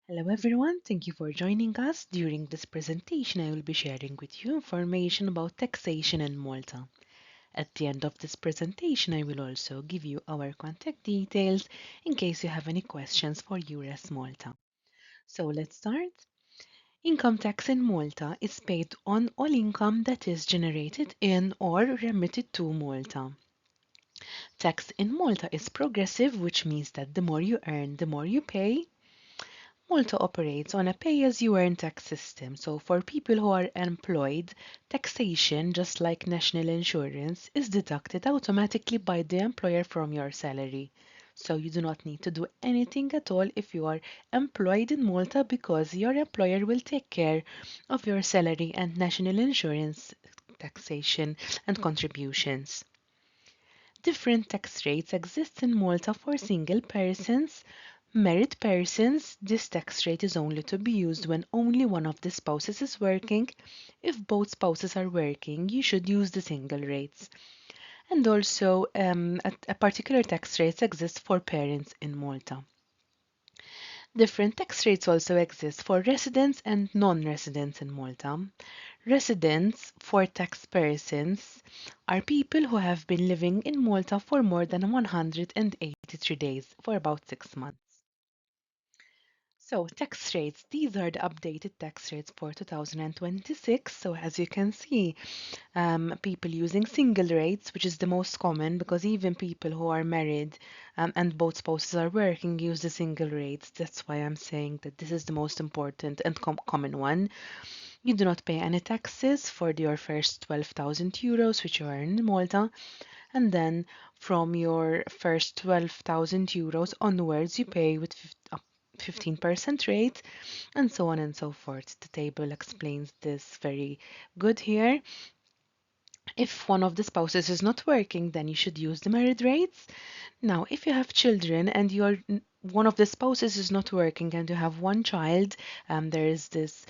Hello everyone, thank you for joining us. During this presentation, I will be sharing with you information about taxation in Malta. At the end of this presentation, I will also give you our contact details in case you have any questions for EURES Malta. So let's start. Income tax in Malta is paid on all income that is generated in or remitted to Malta. Tax in Malta is progressive, which means that the more you earn, the more you pay. Malta operates on a pay-as-you-earn tax system, so for people who are employed, taxation, just like national insurance, is deducted automatically by the employer from your salary. So you do not need to do anything at all if you are employed in Malta because your employer will take care of your salary and national insurance taxation and contributions. Different tax rates exist in Malta for single persons. Married persons, this tax rate is only to be used when only one of the spouses is working. If both spouses are working, you should use the single rates. And also, a particular tax rates exist for parents in Malta. Different tax rates also exist for residents and non-residents in Malta. Residents, for tax persons, are people who have been living in Malta for more than 183 days, for about 6 months. So, tax rates, these are the updated tax rates for 2026. So, as you can see, people using single rates, which is the most common because even people who are married and both spouses are working use the single rates. That's why I'm saying that this is the most important and common one. You do not pay any taxes for your first 12,000 euros, which you earn in Malta. And then from your first 12,000 euros onwards, you pay with 15% rate, and so on and so forth. The table explains this very good here. If one of the spouses is not working, then you should use the married rates. Now, if you have children and one of the spouses is not working and you have one child, there is this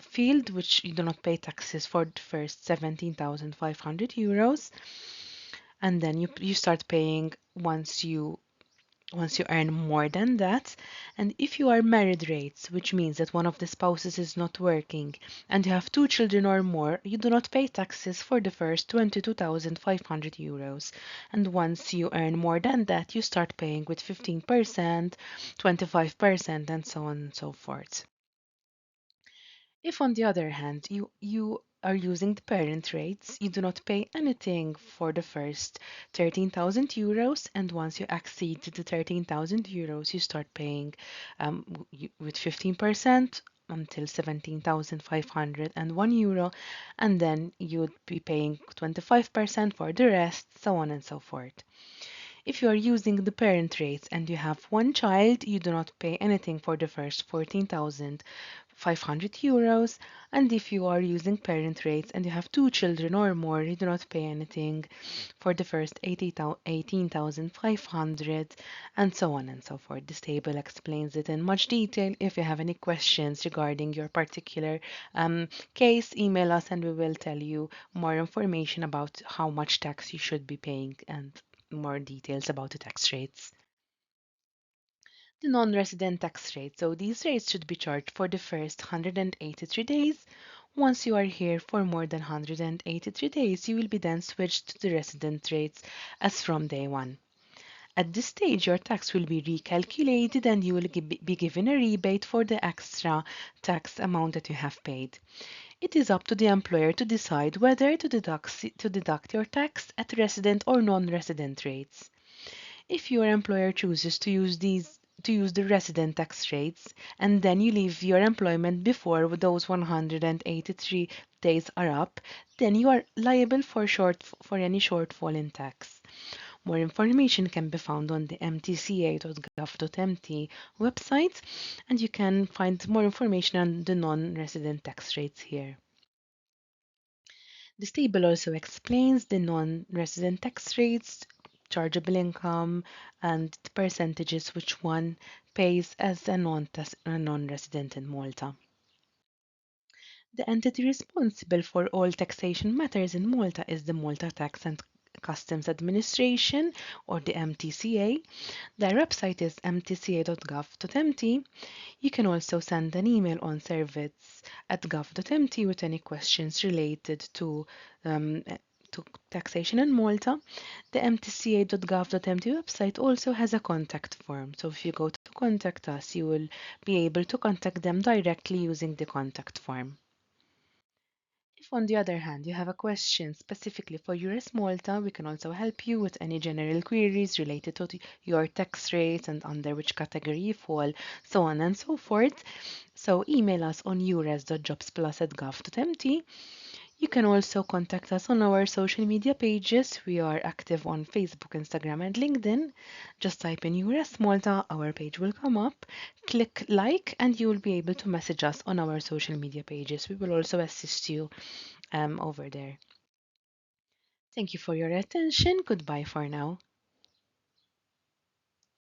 field which you do not pay taxes for the first 17,500 euros, and then you start paying once you earn more than that. And if you are married rates, which means that one of the spouses is not working and you have two children or more, you do not pay taxes for the first 22,500 euros. And once you earn more than that, you start paying with 15%, 25%, and so on and so forth. If, on the other hand, you are using the parent rates, you do not pay anything for the first 13,000 euros, and once you exceed the 13,000 euros, you start paying with 15% until 17,501 euro, and then you'd be paying 25% for the rest, so on and so forth. If you are using the parent rates and you have one child, you do not pay anything for the first 14,500 euros. And if you are using parent rates and you have two children or more, you do not pay anything for the first 18,500, and so on and so forth. This table explains it in much detail. If you have any questions regarding your particular case, email us and we will tell you more information about how much tax you should be paying and more details about the tax rates. The non-resident tax rate. So these rates should be charged for the first 183 days. Once you are here for more than 183 days, you will be then switched to the resident rates as from day one. At this stage, your tax will be recalculated and you will be given a rebate for the extra tax amount that you have paid. It is up to the employer to decide whether to deduct your tax at resident or non-resident rates. If your employer chooses to use the resident tax rates and then you leave your employment before those 183 days are up, then you are liable for any shortfall in tax. More information can be found on the mtca.gov.mt website, and you can find more information on the non-resident tax rates here. This table also explains the non-resident tax rates, chargeable income, and the percentages which one pays as a non-resident in Malta. The entity responsible for all taxation matters in Malta is the Malta Tax and Customs Administration or the MTCA. Their website is mtca.gov.mt. You can also send an email on service@gov.mt with any questions related um, to taxation in Malta. The mtca.gov.mt website also has a contact form. So if you go to contact us, you will be able to contact them directly using the contact form. If, on the other hand, you have a question specifically for EURES Malta, we can also help you with any general queries related to your tax rates and under which category you fall, so on and so forth. So email us on eures.jobsplus@gov.mt. You can also contact us on our social media pages. We are active on Facebook, Instagram, and LinkedIn. Just type in EURES Malta, our page will come up. Click like, and you will be able to message us on our social media pages. We will also assist you over there. Thank you for your attention. Goodbye for now.